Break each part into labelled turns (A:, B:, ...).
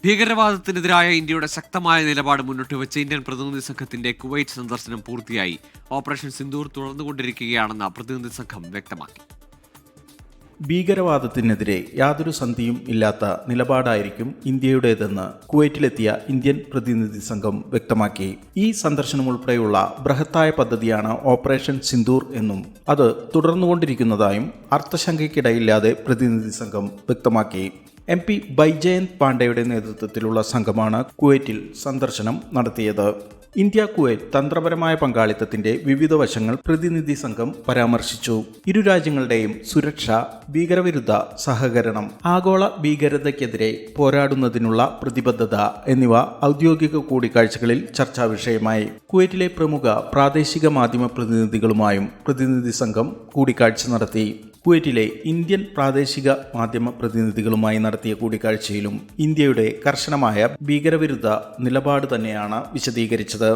A: ഭീകരവാദത്തിനെതിരായ ഇന്ത്യയുടെ ശക്തമായ നിലപാട് മുന്നോട്ട് വെച്ച ഇന്ത്യൻ പ്രതിനിധി സംഘത്തിന്റെ കുവൈറ്റ് സന്ദർശനം പൂർത്തിയായി. ഓപ്പറേഷൻ സിന്ദൂർ തുടർന്നുകൊണ്ടിരിക്കുകയാണെന്ന് പ്രതിനിധി സംഘം വ്യക്തമാക്കി.
B: ഭീകരവാദത്തിനെതിരെ യാതൊരു സന്ധിയും ഇല്ലാത്ത നിലപാടായിരിക്കും ഇന്ത്യയുടേതെന്ന് കുവൈറ്റിലെത്തിയ ഇന്ത്യൻ പ്രതിനിധി സംഘം വ്യക്തമാക്കി. ഈ സന്ദർശനം ഉൾപ്പെടെയുള്ള ബൃഹത്തായ പദ്ധതിയാണ് ഓപ്പറേഷൻ സിന്ദൂർ എന്നും അത് തുടർന്നുകൊണ്ടിരിക്കുന്നതായും അർത്ഥശങ്കയ്ക്കിടയില്ലാതെ പ്രതിനിധി സംഘം വ്യക്തമാക്കി. MP ബൈജയന്ത് പാണ്ഡെയുടെ നേതൃത്വത്തിലുള്ള സംഘമാണ് കുവൈറ്റിൽ സന്ദർശനം നടത്തിയത്. ഇന്ത്യ കുവൈറ്റ് തന്ത്രപരമായ പങ്കാളിത്തത്തിന്റെ വിവിധ വശങ്ങൾ പ്രതിനിധി സംഘം പരാമർശിച്ചു. ഇരു രാജ്യങ്ങളുടെയും സുരക്ഷ, ഭീകരവിരുദ്ധ സഹകരണം, ആഗോള ഭീകരതയ്ക്കെതിരെ പോരാടുന്നതിനുള്ള പ്രതിബദ്ധത എന്നിവ ഔദ്യോഗിക കൂടിക്കാഴ്ചകളിൽ ചർച്ചാ വിഷയമായി. കുവൈറ്റിലെ പ്രമുഖ പ്രാദേശിക മാധ്യമ പ്രതിനിധികളുമായും പ്രതിനിധി സംഘം കൂടിക്കാഴ്ച നടത്തി. കുവൈറ്റിലെ ഇന്ത്യൻ പ്രാദേശിക മാധ്യമ പ്രതിനിധികളുമായി നടത്തിയ കൂടിക്കാഴ്ചയിലും ഇന്ത്യയുടെ കർശനമായ ഭീകരവിരുദ്ധ നിലപാട് തന്നെയാണ് വിശദീകരിച്ചത്.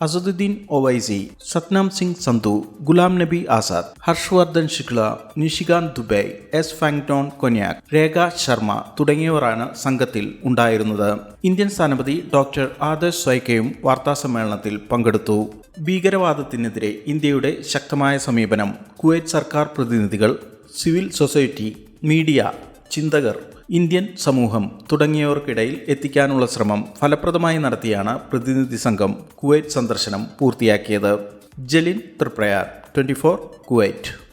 B: അസദുദ്ദീൻ ഒവൈസി, സത്നാം സിംഗ് സന്ധു, ഗുലാം നബി ആസാദ്, ഹർഷവർദ്ധൻ ശുക്ല, നിഷികാന്ത് ദുബെ, എസ് ഫാങ്ടോൺ കൊന്യാക്, രേഖ ശർമ്മ തുടങ്ങിയവരാണ് സംഘത്തിൽ ഉണ്ടായിരുന്നത്. ഇന്ത്യൻ സ്ഥാനപതി ഡോക്ടർ ആദർശ് സ്വൈക്കയും വാർത്താസമ്മേളനത്തിൽ പങ്കെടുത്തു. ഭീകരവാദത്തിനെതിരെ ഇന്ത്യയുടെ ശക്തമായ സമീപനം കുവൈറ്റ് സർക്കാർ പ്രതിനിധികൾ, സിവിൽ സൊസൈറ്റി, മീഡിയ, ചിന്തകർ, ഇന്ത്യൻ സമൂഹം തുടങ്ങിയവർക്കിടയിൽ എത്തിക്കാനുള്ള ശ്രമം ഫലപ്രദമായി നടത്തിയാണ് പ്രതിനിധി സംഘം കുവൈറ്റ് സന്ദർശനം പൂർത്തിയാക്കിയത്. ജലിൻ ത്രിപ്രയാർ, 24 കുവൈറ്റ്.